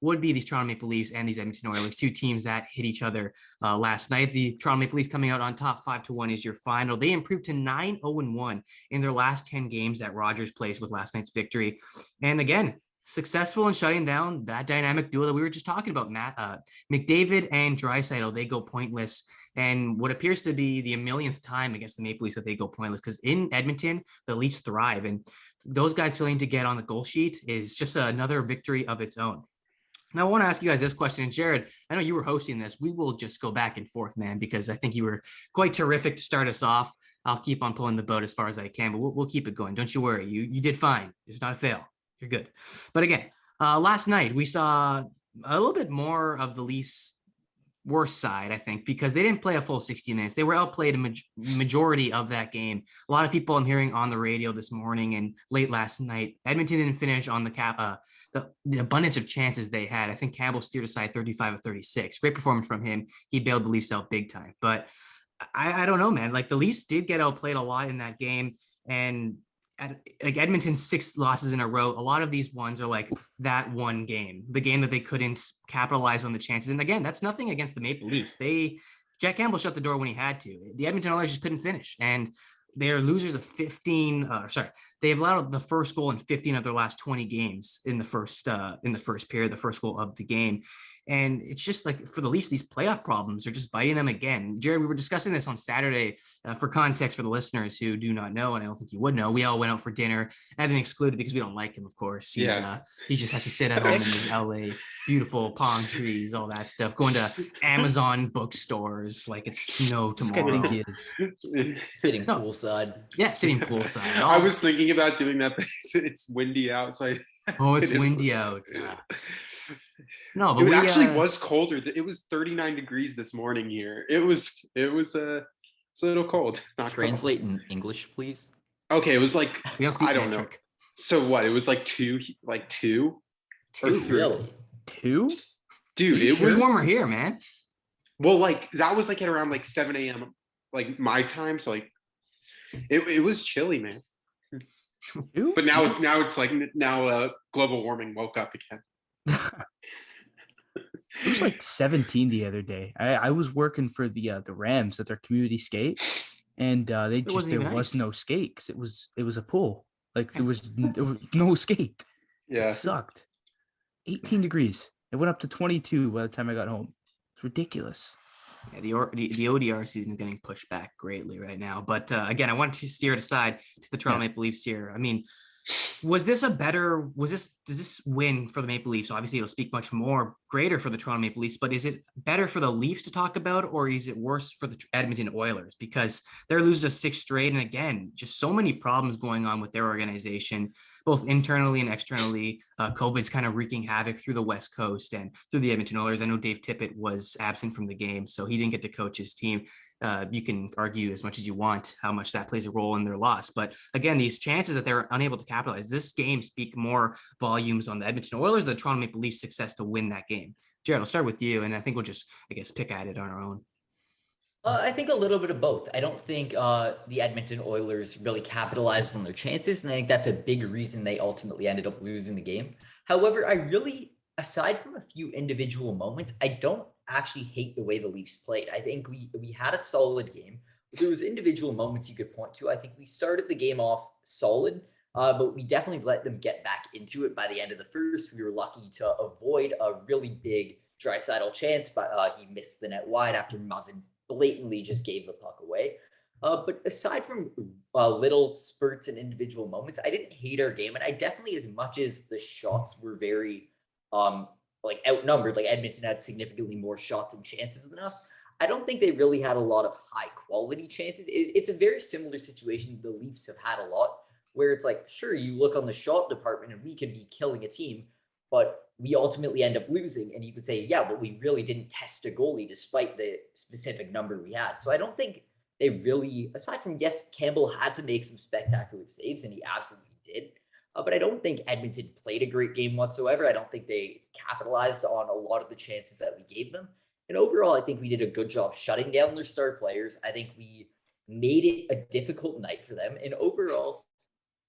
would be these Toronto Maple Leafs and these Edmonton Oilers, two teams that hit each other last night. The Toronto Maple Leafs coming out on top 5-1 is your final. They improved to 9-0-1 in their last 10 games at Rogers Place with last night's victory. And again, successful in shutting down that dynamic duo that we were just talking about, McDavid and Draisaitl. They go pointless, and what appears to be the millionth time against the Maple Leafs that they go pointless, because in Edmonton, the Leafs thrive, and those guys failing to get on the goal sheet is just another victory of its own. Now, I want to ask you guys this question. And Jared, I know you were hosting this. We will just go back and forth, man, because I think you were quite terrific to start us off. I'll keep on pulling the boat as far as I can, but we'll keep it going. Don't you worry. You did fine. It's not a fail. You're good. But again, last night we saw a little bit more of the Leafs' worst side, I think, because they didn't play a full 60 minutes. They were outplayed a majority of that game. A lot of people I'm hearing on the radio this morning and late last night, Edmonton didn't finish on the abundance of chances they had. I think Campbell steered aside 35 of 36. Great performance from him. He bailed the Leafs out big time. But I don't know, man. Like, the Leafs did get outplayed a lot in that game, and like Edmonton's 6 losses in a row, a lot of these ones are like that one game, the game that they couldn't capitalize on the chances. And again, that's nothing against the Maple Leafs. Jack Campbell shut the door when he had to. The Edmonton Oilers just couldn't finish, and they're losers of 15. They've allowed the first goal in 15 of their last 20 games in the first period, the first goal of the game. And it's just like, for the Leafs, these playoff problems are just biting them again. Jared, we were discussing this on Saturday. For context for the listeners who do not know, and I don't think you would know, we all went out for dinner, Evan excluded because we don't like him, of course. He just has to sit at home in his LA, beautiful palm trees, all that stuff, going to Amazon bookstores like it's no tomorrow. Sitting poolside. Yeah, sitting poolside. I was thinking about doing that, but it's windy out, so it's windy out. Yeah. No, but it actually was colder. It was 39 degrees this morning here. It was it's a little cold. Translate in English, please. Okay, it was like, I don't know. So what? It was like two or three. Really? 2? Dude, it was warmer here, man. Well, like that was like at around like 7 a.m. like my time. So like it was chilly, man. But now it's like global warming woke up again. It was like 17 the other day. I was working for the Rams at their community skate, and there was no skate because it was a pool. Like there was no skate. Yeah, it sucked. 18 degrees. It went up to 22 by the time I got home. It's ridiculous. Yeah, the ODR season is getting pushed back greatly right now. But again, I wanted to steer it aside to the Toronto Maple Leafs here. I mean, does this win for the Maple Leafs? Obviously, it'll speak much more greater for the Toronto Maple Leafs, but is it better for the Leafs to talk about, or is it worse for the Edmonton Oilers? Because they're losing 6 straight. And again, just so many problems going on with their organization, both internally and externally. COVID's kind of wreaking havoc through the West Coast and through the Edmonton Oilers. I know Dave Tippett was absent from the game, so he didn't get to coach his team. You can argue as much as you want how much that plays a role in their loss. But again, these chances that they're unable to capitalize, this game speak more volumes on the Edmonton Oilers, the Toronto Maple Leafs' success to win that game. Jared, I'll start with you, and I think we'll just, pick at it on our own. I think a little bit of both. I don't think the Edmonton Oilers really capitalized on their chances, and I think that's a big reason they ultimately ended up losing the game. However, aside from a few individual moments, I don't actually hate the way the Leafs played. I think we had a solid game. There was individual moments you could point to. I think we started the game off solid, but we definitely let them get back into it by the end of the first. We were lucky to avoid a really big Draisaitl chance, but he missed the net wide after Muzzin blatantly just gave the puck away. But aside from little spurts and individual moments, I didn't hate our game. And I definitely, as much as the shots were very outnumbered, like Edmonton had significantly more shots and chances than us, I don't think they really had a lot of high quality chances. It's a very similar situation the Leafs have had a lot, where it's like, sure, you look on the shot department and we could be killing a team, but we ultimately end up losing. And you could say, yeah, but we really didn't test a goalie despite the specific number we had. So I don't think they really, aside from, yes, Campbell had to make some spectacular saves, and he absolutely did. But I don't think Edmonton played a great game whatsoever. I don't think they capitalized on a lot of the chances that we gave them. And overall, I think we did a good job shutting down their star players. I think we made it a difficult night for them. And overall,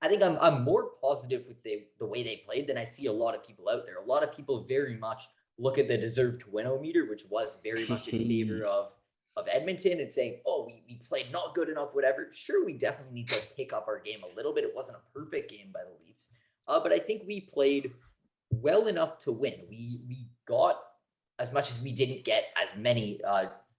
I think I'm more positive with the way they played than I see a lot of people out there. A lot of people very much look at the deserved to win-o-meter, which was very much in favor of Edmonton, and saying, oh, we played not good enough, whatever. Sure, we definitely need to pick up our game a little bit. It wasn't a perfect game by the Leafs. But I think we played well enough to win. We got, as much as we didn't get as many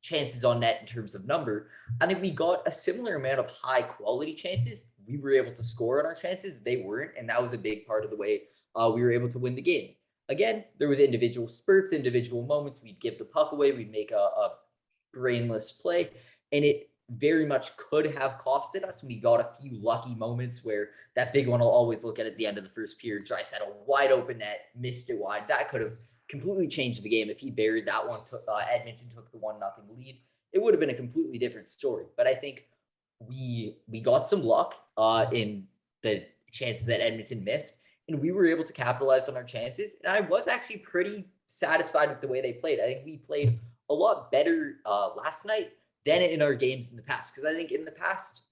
chances on net in terms of number, I think we got a similar amount of high quality chances. We were able to score on our chances. They weren't. And that was a big part of the way we were able to win the game. Again, there was individual spurts, individual moments. We'd give the puck away. We'd make a brainless play. And it very much could have costed us. We got a few lucky moments where that big one I'll always look at the end of the first period. Draisaitl wide open net, missed it wide. That could have completely changed the game. If he buried that one, Edmonton took the 1-0 lead, it would have been a completely different story. But I think we got some luck in the chances that Edmonton missed, and we were able to capitalize on our chances. And I was actually pretty satisfied with the way they played. I think we played a lot better last night than in our games in the past. Because I think in the past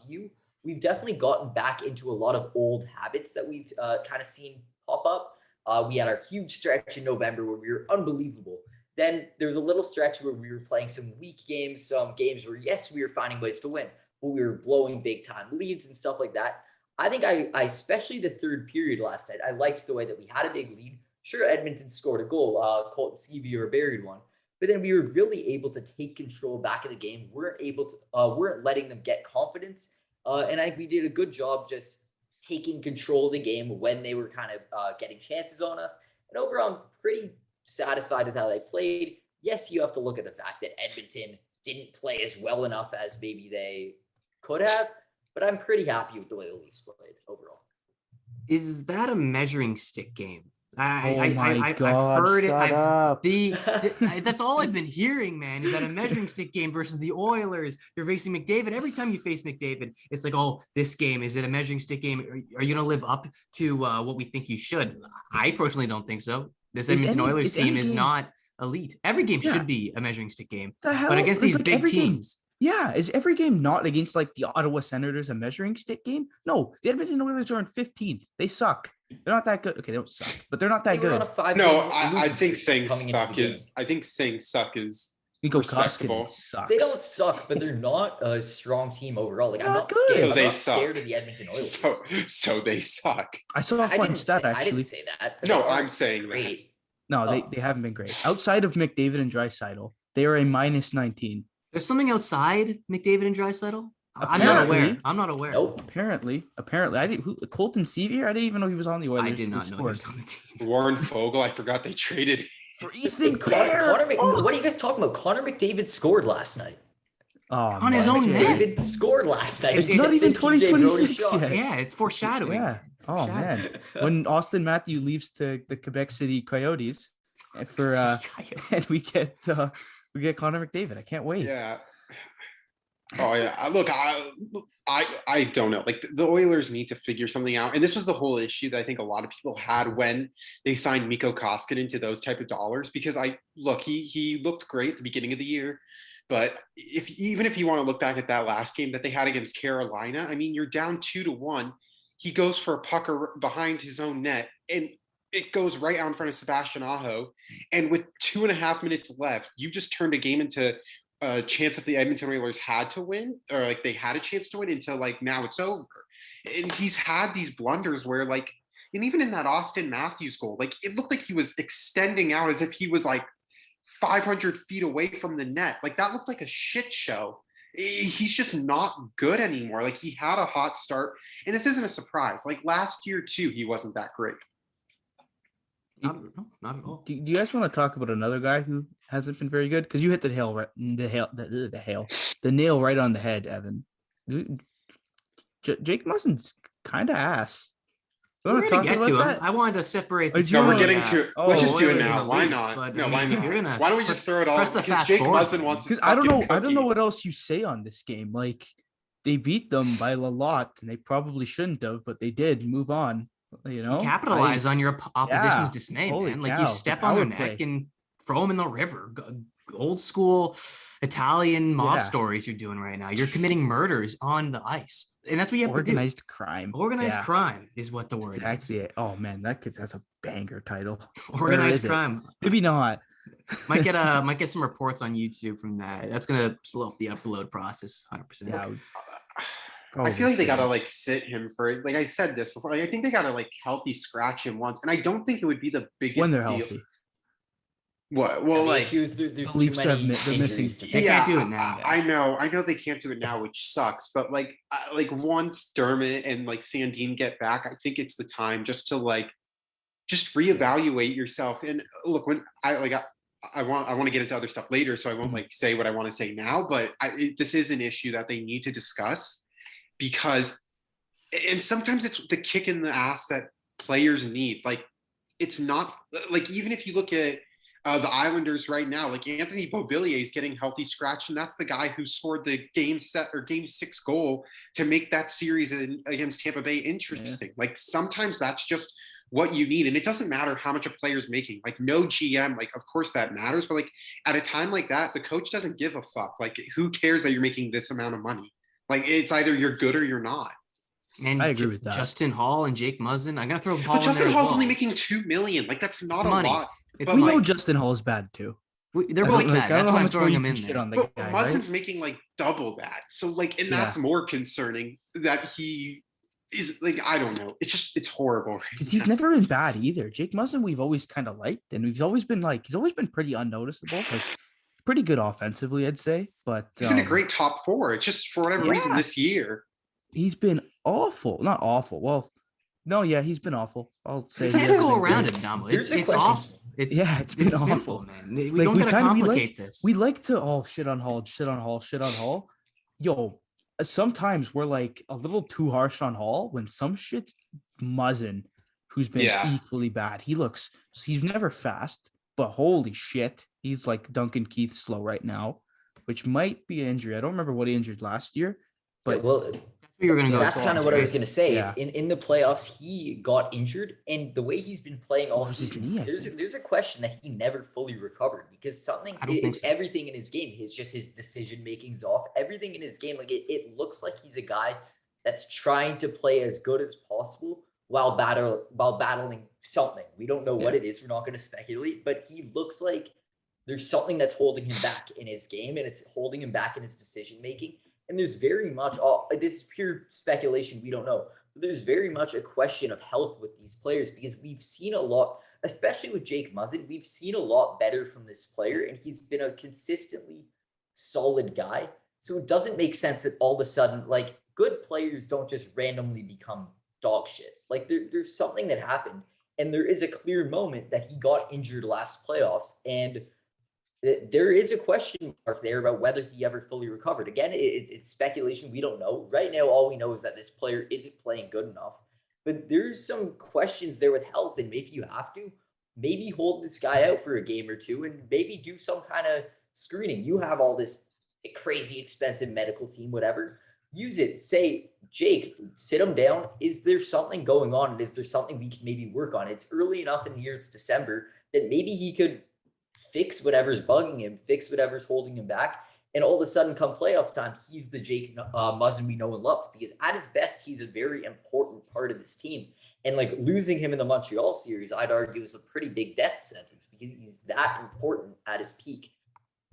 few, we've definitely gotten back into a lot of old habits that we've kind of seen pop up. We had our huge stretch in November where we were unbelievable. Then there was a little stretch where we were playing some weak games, some games where, yes, we were finding ways to win, but we were blowing big time leads and stuff like that. I think I especially the third period last night, I liked the way that we had a big lead. Sure, Edmonton scored a goal, Colton Sceviour buried one, but then we were really able to take control back of the game. Weren't letting them get confidence. And I think we did a good job just taking control of the game when they were kind of getting chances on us. And overall, I'm pretty satisfied with how they played. Yes, you have to look at the fact that Edmonton didn't play as well enough as maybe they could have, but I'm pretty happy with the way the Leafs played overall. Is that a measuring stick game? I've heard it. That's all I've been hearing, man. Is that a measuring stick game versus the Oilers? You're facing McDavid. Every time you face McDavid, it's like, oh, this game, is it a measuring stick game? Are you going to live up to what we think you should? I personally don't think so. This Edmonton Oilers team is not elite. Every game should be a measuring stick game, but against these big teams. Yeah, is every game not against like the Ottawa Senators a measuring stick game? No, the Edmonton Oilers are in 15th. They suck. They're not that good. Okay, they don't suck, but they're not that good. No, I think saying suck is respectable. They don't suck, but they're not a strong team overall. Like, I'm not scared. So I'm not scared of the Edmonton Oilers. So they suck. I saw a fun stat actually. I didn't say that. No, I'm saying that. No, they haven't been great. Outside of McDavid and Draisaitl, they are a -19. There's something outside McDavid and Draisaitl? I'm not aware. Nope. Apparently, I didn't. Colton Sceviour, I didn't even know he was on the Oilers. I did not know he was on the team. Warren Fogle, I forgot they traded for Ethan Bear. What are you guys talking about? Connor McDavid scored last night. On his own net. McDavid scored last night. It's not even 2026 yet. Yeah, it's foreshadowing. Yeah. Oh man, when Austin Matthews leaves to the Quebec City Coyotes, and we get Connor McDavid. I can't wait. Yeah. Oh yeah. Look, I don't know. Like the Oilers need to figure something out. And this was the whole issue that I think a lot of people had when they signed Mikko Koskinen to those type of dollars, because he looked great at the beginning of the year. But even if you want to look back at that last game that they had against Carolina, I mean, you're down 2-1. He goes for a puck behind his own net, and it goes right out in front of Sebastian Aho. And with 2.5 minutes left, you just turned a game into a chance that the Edmonton Oilers had to win, or like they had a chance to win, until like now it's over. And he's had these blunders where like, and even in that Austin Matthews goal, like it looked like he was extending out as if he was like 500 feet away from the net. Like that looked like a shit show. He's just not good anymore. Like he had a hot start, and this isn't a surprise. Like last year too, he wasn't that great. Not at all. Do you guys want to talk about another guy who hasn't been very good? Because you hit the nail right on the head, Evan. Jake Muzzin's kind of ass. We're gonna get to him. I wanted to separate the two. No, we're getting to it. Let's just do it now. Why Leafs, not? No, why not? Why don't we just throw it all? Because Jake Muzzin wants his I don't know what else you say on this game. Like they beat them by a lot, and they probably shouldn't have, but they did. Move on. You know, capitalize on your opposition's dismay, man. Like you step on their neck play. and throw them in the river. old school Italian mob stories you're doing right now. You're committing murders on the ice. And that's what you have to do. Organized crime. Organized crime is what the word is. Oh man, that's a banger title. Organized crime. Maybe not. might get some reports on YouTube from that. That's gonna slow up the upload process 100%. Yeah. I feel like they gotta like sit him for, like I said this before. Like, I think they gotta like healthy scratch him once, and I don't think it would be the biggest when they're deal. Healthy. What? Well, like there's too many injuries. They can't do it now. I know they can't do it now, which sucks. But like once Dermott and like Sandin get back, I think it's the time just to like just reevaluate yourself. And look, when I want to get into other stuff later, so I won't like say what I want to say now. But this is an issue that they need to discuss, because, and sometimes it's the kick in the ass that players need. Like, it's not like, even if you look at the Islanders right now, like Anthony Beauvillier is getting healthy scratch, and that's the guy who scored the game 6 goal to make that series against Tampa Bay interesting. Yeah. Like, sometimes that's just what you need, and it doesn't matter how much a player's making. Like, no GM, like, of course that matters, but like at a time like that, the coach doesn't give a fuck. Like, who cares that you're making this amount of money? Like, it's either you're good or you're not. And I agree with that. Justin Holl and Jake Muzzin. I'm gonna throw Holl. But Justin Holl's only making $2 million. Like, that's not a lot. We know Justin Holl is bad too. They're both bad. That's why I'm throwing him in there. But Muzzin's making like double that. So like, and that's more concerning, that he is like, I don't know. It's horrible. Because he's never been bad either. Jake Muzzin, we've always kind of liked, and he's always been pretty unnoticeable. Like, pretty good offensively, I'd say. But he's been a great top 4. It's just for whatever reason this year he's been awful. Not awful. Well, no, yeah, he's been awful. I'll say you can't go around it, Damo. It's awful. It's been awful, simple, man. We don't gotta complicate this. We like to shit on Holl. Yo, sometimes we're like a little too harsh on Holl when some shit's Muzzin, who's been equally bad. He's never fast, but holy shit, he's like Duncan Keith slow right now, which might be an injury. I don't remember what he injured last year, but you're gonna go. That's kind of what I was gonna say. Is in the playoffs he got injured, and the way he's been playing all season, there's a question that he never fully recovered, because everything in his game. It's just his decision making's off. Everything in his game, like it looks like he's a guy that's trying to play as good as possible while battling something. We don't know what it is. We're not going to speculate, but he looks like there's something that's holding him back in his game, and it's holding him back in his decision making. And there's very much, this is pure speculation, we don't know, but there's very much a question of health with these players, because we've seen a lot, especially with Jake Muzzin, we've seen a lot better from this player, and he's been a consistently solid guy. So it doesn't make sense that all of a sudden, like, good players don't just randomly become dog shit. Like, there's something that happened, and there is a clear moment that he got injured last playoffs, and there is a question mark there about whether he ever fully recovered. Again, it's speculation. We don't know. Right now, all we know is that this player isn't playing good enough. But there's some questions there with health, and if you have to, maybe hold this guy out for a game or two and maybe do some kind of screening. You have all this crazy expensive medical team, whatever. Use it. Say, Jake, sit him down. Is there something going on? And is there something we can maybe work on? It's early enough in the year, it's December, that maybe he could fix whatever's bugging him, fix whatever's holding him back. And all of a sudden, come playoff time, he's the Jake Muzzin we know and love. Because at his best, he's a very important part of this team. And like, losing him in the Montreal series, I'd argue, is a pretty big death sentence, because he's that important at his peak.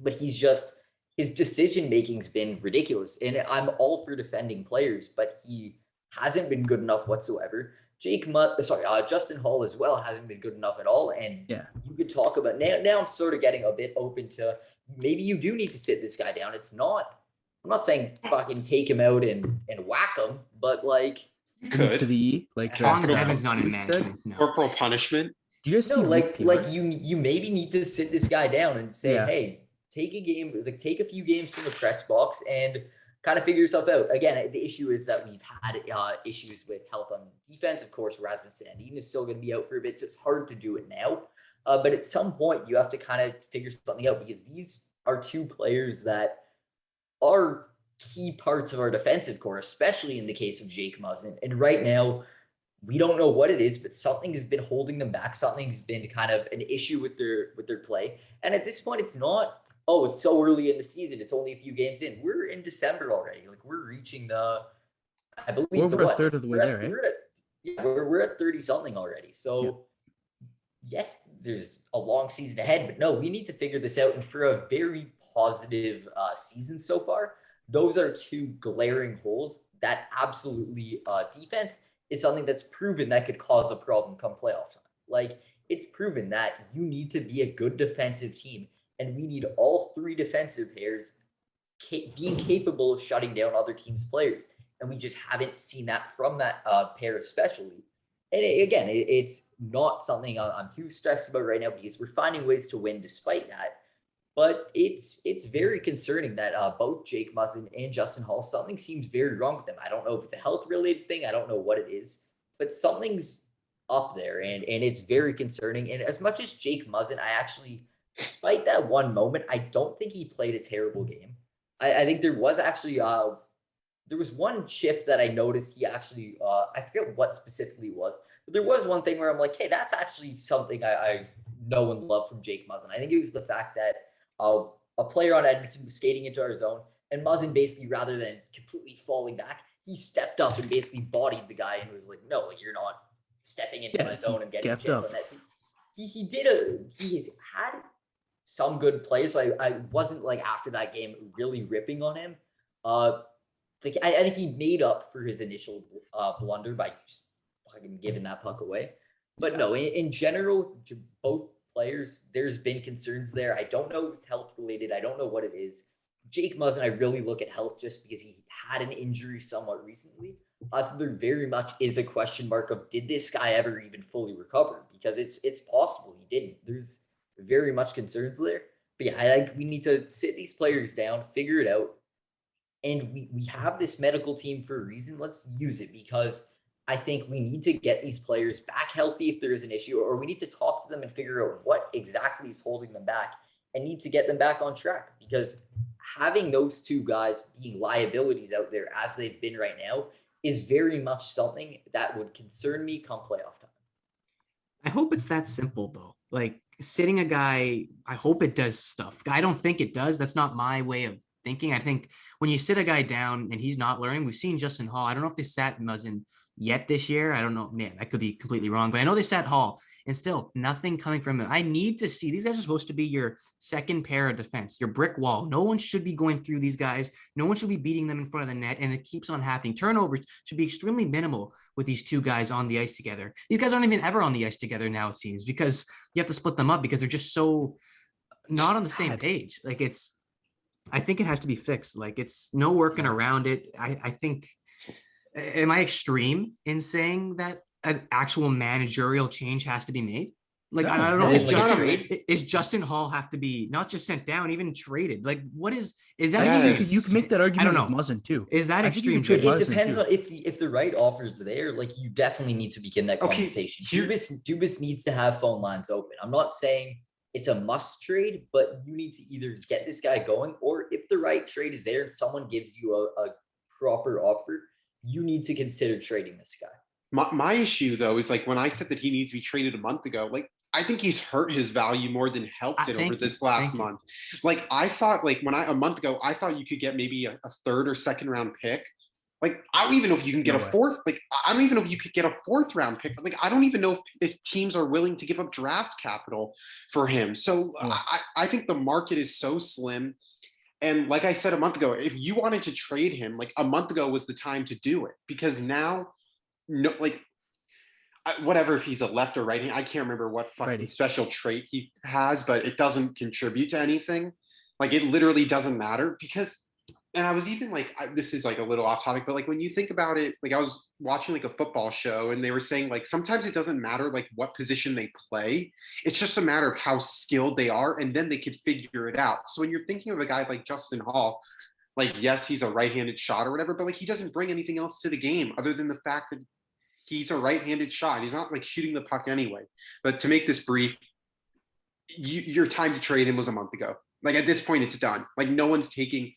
But he's just, his decision-making's been ridiculous. And I'm all for defending players, but he hasn't been good enough whatsoever. Justin Holl as well hasn't been good enough at all. And you could talk about, now I'm sort of getting a bit open to, maybe you do need to sit this guy down. I'm not saying fucking take him out and whack him, but like, could. To the like, as long as Evan's not in management. No. Corporal punishment. Do you guys see like you maybe need to sit this guy down and say, hey, take a few games from the press box and kind of figure yourself out. Again, the issue is that we've had issues with health on defense. Of course, Rasmus Sandin is still going to be out for a bit, so it's hard to do it now. But at some point, you have to kind of figure something out, because these are two players that are key parts of our defensive core, especially in the case of Jake Muzzin. And right now, we don't know what it is, but something has been holding them back. Something has been kind of an issue with their play. And at this point, it's not oh, it's so early in the season. It's only a few games in. We're in December already. Like we're reaching I believe we're over a third of the way there, right? We're at 30 something already. So yes, there's a long season ahead, but no, we need to figure this out. And for a very positive season so far, those are two glaring holes that absolutely defense is something that's proven that could cause a problem come playoff time. Like it's proven that you need to be a good defensive team, and we need all three defensive pairs being capable of shutting down other teams' players. And we just haven't seen that from that pair, especially. And it's not something I'm too stressed about right now because we're finding ways to win despite that. But it's very concerning that both Jake Muzzin and Justin Holl, something seems very wrong with them. I don't know if it's a health-related thing. I don't know what it is. But something's up there, and it's very concerning. And as much as Jake Muzzin, I actually, despite that one moment, I don't think he played a terrible game. I think there was actually there was one shift that I noticed he actually, I forget what specifically was, but there was one thing where I'm like, hey, that's actually something I know and love from Jake Muzzin. I think it was the fact that a player on Edmonton was skating into our zone, and Muzzin basically, rather than completely falling back, he stepped up and basically bodied the guy and was like, no, you're not stepping into my zone and getting a chance on that. So he has had some good plays. So I wasn't like after that game really ripping on him. I think he made up for his initial blunder by just fucking giving that puck away. But no, in general, both players, there's been concerns there. I don't know if it's health related. I don't know what it is. Jake Muzzin, I really look at health just because he had an injury somewhat recently. So there very much is a question mark of, did this guy ever even fully recover? Because it's possible he didn't. There's very much concerns there. But yeah, I think we need to sit these players down, figure it out. And we have this medical team for a reason. Let's use it, because I think we need to get these players back healthy if there is an issue, or we need to talk to them and figure out what exactly is holding them back and need to get them back on track. Because having those two guys being liabilities out there as they've been right now is very much something that would concern me come playoff time. I hope it's that simple though. Like sitting a guy, I hope it does stuff. I don't think it does. That's not my way of thinking. I think when you sit a guy down and he's not learning, we've seen Justin Holl. I don't know if they sat Muzzin yet this year. I don't know. Man, I could be completely wrong, but I know they sat Holl, and still nothing coming from him. I need to see, these guys are supposed to be your second pair of defense, your brick wall. No one should be going through these guys. No one should be beating them in front of the net, and it keeps on happening. Turnovers should be extremely minimal with these two guys on the ice together. These guys aren't even ever on the ice together now, it seems, because you have to split them up because they're just so not on the same page. Like I think it has to be fixed. Like it's no working around it. I think, am I extreme in saying that an actual managerial change has to be made? Like, no, I don't know. Is Justin Holl have to be not just sent down, even traded? Like, what is that? You can make that argument. I don't know. With Muzzin too. Is that extreme? It depends on if the right offer's there. Like, you definitely need to begin that conversation. Dubas needs to have phone lines open. I'm not saying it's a must trade, but you need to either get this guy going, or if the right trade is there and someone gives you a proper offer, you need to consider trading this guy. My issue though is like when I said that he needs to be traded a month ago, like I think he's hurt his value more than helped it over this last month. Like I thought, like a month ago, I thought you could get maybe a third or second round pick. Like, I don't even know if you can get a fourth. Like, I don't even know if you could get a fourth round pick. Like, I don't even know if teams are willing to give up draft capital for him. So I think the market is so slim. And like I said a month ago, if you wanted to trade him, like a month ago was the time to do it, because now, no, like whatever, if he's a left or right hand, I can't remember what fucking special trait he has, but it doesn't contribute to anything. Like, it literally doesn't matter because. And I was even like, this is like a little off topic, but like when you think about it, like I was watching like a football show and they were saying like sometimes it doesn't matter like what position they play. It's just a matter of how skilled they are, and then they could figure it out. So when you're thinking of a guy like Justin Holl, like, yes, he's a right-handed shot or whatever, but like he doesn't bring anything else to the game other than the fact that he's a right-handed shot. He's not like shooting the puck anyway. But to make this brief, your time to trade him was a month ago. Like at this point, it's done. Like no one's taking.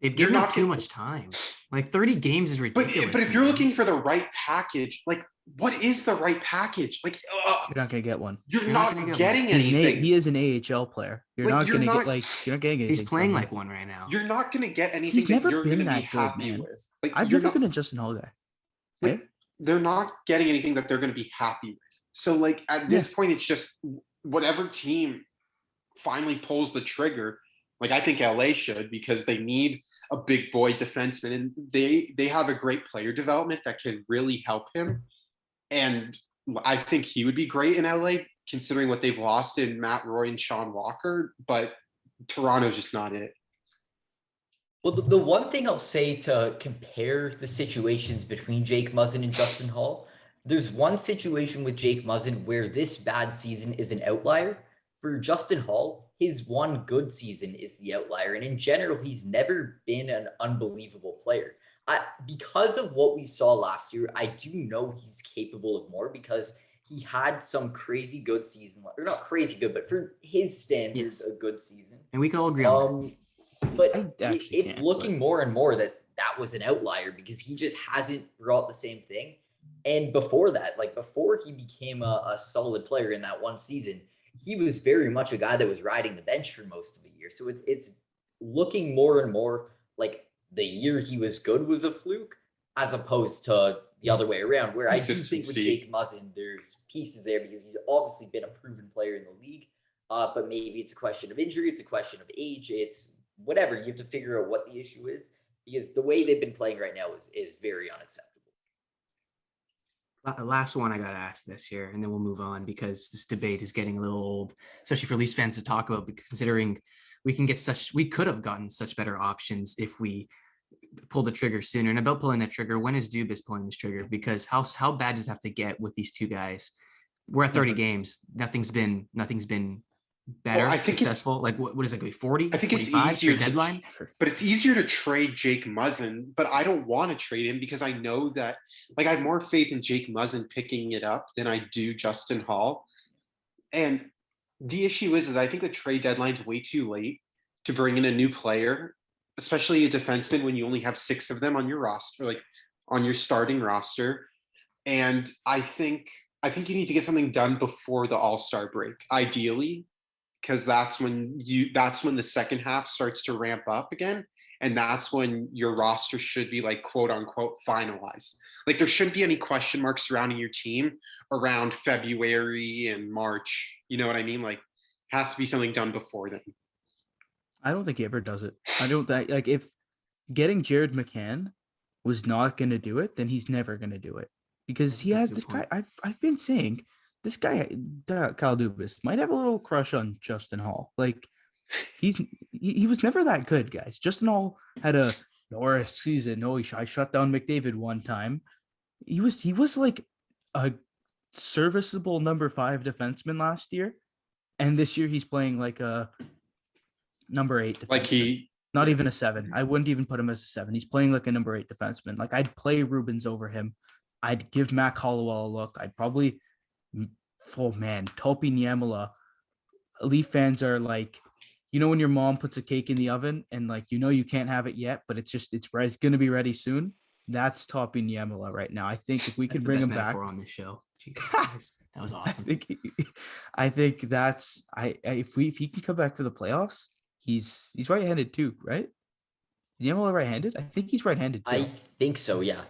They've given him too much time. Like 30 games is ridiculous. But if you're looking for the right package, like what is the right package? Like, you're not gonna get one. You're not getting anything. anything. He is an AHL player. You're not getting anything. He's playing like one right now. You're not gonna get anything He's never you're been gonna be that good, happy man. with. Like, I've never been a Justin Holl guy. Like, they're not getting anything that they're gonna be happy with. So like at this point, it's just whatever team finally pulls the trigger. Like I think LA should, because they need a big boy defenseman, and they have a great player development that can really help him. And I think he would be great in LA, considering what they've lost in Matt Roy and Sean Walker. But Toronto's just not it. Well, the one thing I'll say to compare the situations between Jake Muzzin and Justin Holl, there's one situation with Jake Muzzin where this bad season is an outlier. For Justin Holl, his one good season is the outlier. And in general, he's never been an unbelievable player. Because of what we saw last year, I do know he's capable of more, because he had some crazy good season, or not crazy good, but for his standards, a good season. And we can all agree on that. But it's looking more and more that was an outlier, because he just hasn't brought the same thing. And before that, like before he became a solid player in that one season, he was very much a guy that was riding the bench for most of the year. So it's looking more and more like the year he was good was a fluke, as opposed to the other way around, where I do think with Jake Muzzin, there's pieces there, because he's obviously been a proven player in the league. But maybe it's a question of injury, it's a question of age, it's whatever. You have to figure out what the issue is, because the way they've been playing right now is very unacceptable. Last one I got to ask this year, and then we'll move on, because this debate is getting a little old, especially for Leafs fans to talk about, considering we could have gotten such better options if we pulled the trigger sooner. And about pulling that trigger, when is Dubas pulling this trigger? Because how bad does it have to get with these two guys? We're at 30 games. Nothing's been better, I think successful. Like what is it going to be, 40? I think it's easier deadline, but it's easier to trade Jake Muzzin. But I don't want to trade him, because I know that, like, I have more faith in Jake Muzzin picking it up than I do Justin Holl. And the issue is I think the trade deadline's way too late to bring in a new player, especially a defenseman, when you only have 6 of them on your roster, like on your starting roster. And I think you need to get something done before the All-Star break, ideally, because that's when the second half starts to ramp up again. And that's when your roster should be, like, quote unquote, finalized. Like, there shouldn't be any question marks surrounding your team around February and March. You know what I mean? Like, has to be something done before then. I don't think he ever does it. I don't think, like, if getting Jared McCann was not going to do it, then he's never going to do it, because he has this guy. I've been saying this guy, Kyle Dubas, might have a little crush on Justin Holl. Like, he was never that good, guys. Justin Holl had a Norris season. I shut down McDavid one time. He was like a serviceable number 5 defenseman last year, and this year he's playing like a number 8 defenseman. Like not even a 7. I wouldn't even put him as a 7. He's playing like a number 8 defenseman. Like, I'd play Rubens over him. I'd give Mac Hollowell a look. I'd probably, Topi Niemela. Leaf fans are like, you know, when your mom puts a cake in the oven and, like, you know, you can't have it yet, but it's going to be ready soon. That's Topi Niemela right now. I think if we could bring him back on this show, Jesus Christ, that was awesome. I think that's if he can come back for the playoffs, he's right-handed too, right? Niemela right-handed? I think he's right-handed too. I think so, yeah.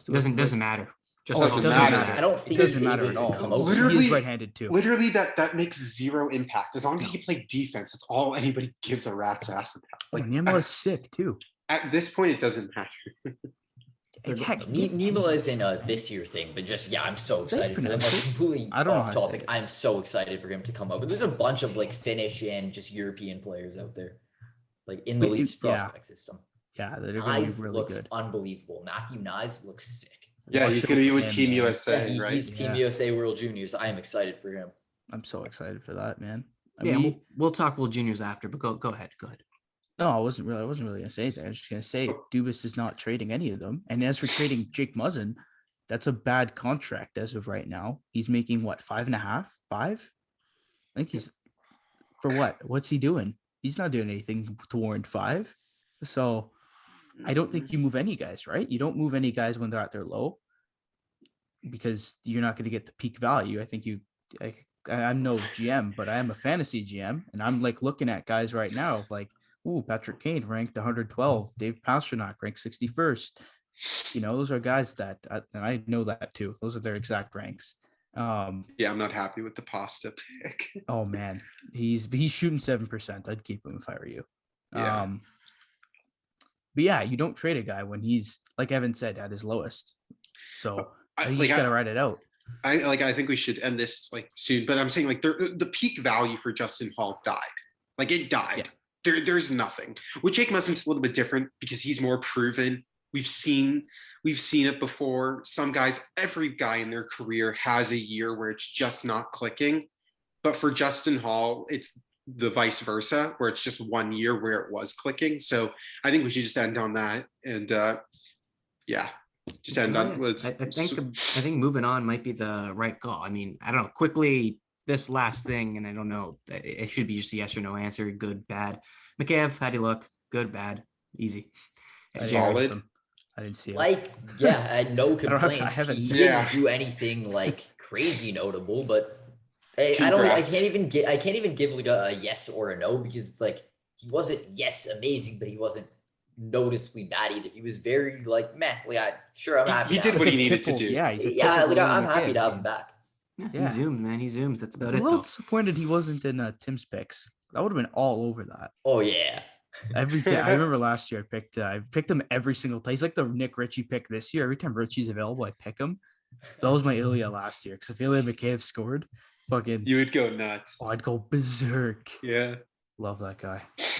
Doesn't matter. Just doesn't matter. I don't think it doesn't matter at all. Literally, he's right-handed too. Literally, that makes zero impact. As long as he can play defense, it's all anybody gives a rat's ass about. Like, Niemela's sick too. At this point, it doesn't matter. Niemela is in a this year thing, but just I'm so excited for him. Like, completely off topic. I'm so excited for him to come over. There's a bunch of, like, Finnish and just European players out there, like, in the Leafs prospect system. Yeah, they're going to be really looks good. Unbelievable. Matthew Nyes looks sick. Yeah, he's going to be with Team USA, right? He's Team USA World Juniors. I am excited for him. I'm so excited for that, man. We'll talk World Juniors after, but go ahead. No, I wasn't really going to say that. I was just going to say Dubas is not trading any of them. And as for trading Jake Muzzin, that's a bad contract as of right now. He's making what, 5.5? 5? I think he's for what? What's he doing? He's not doing anything to warrant 5. So I don't think you move any guys, right? You don't move any guys when they're at their low. because you're not going to get the peak value. I think I'm no GM, but I am a fantasy GM, and I'm like looking at guys right now, like, ooh, Patrick Kane ranked 112, Dave Pasternak ranked 61st. Those are guys that, and I know that too. Those are their exact ranks. I'm not happy with the pasta pick. Oh man, he's shooting 7%. I'd keep him if I were you. Yeah. But yeah, you don't trade a guy when he's, like Evan said, at his lowest. So you just gotta ride it out. I think we should end this like soon, but I'm saying like the peak value for Justin Holl died. Like it died. Yeah. There's nothing. With Jake Muzzin's a little bit different because he's more proven. We've seen it before. Some guys, every guy in their career has a year where it's just not clicking. But for Justin Holl, it's the vice versa, where it's just 1 year where it was clicking. So I think we should just end on that. And just end on. I think moving on might be the right call. I mean, I don't know. Quickly, this last thing, and I don't know. It should be just a yes or no answer. Good, bad. McCabe, how do you look? Good, bad, easy. Solid. I didn't see it. Like, yeah, I had no complaints. He didn't do anything like crazy notable, but I can't even give like a yes or a no, because like he wasn't amazing, but he wasn't noticeably bad either. He was very like meh. Like I'm happy. He did what he needed to do. Yeah, I'm happy to have him back. Yeah. He zoomed, man. He zooms. That's about it. I'm a little disappointed he wasn't in Tim's picks. I would have been all over that. Oh yeah. Every time I remember last year, I picked him every single time. He's like the Nick Ritchie pick this year. Every time Ritchie's available, I pick him. That was my Ilya last year, because if Ilya McCabe scored, fucking, you would go nuts. Oh, I'd go berserk. Yeah, love that guy.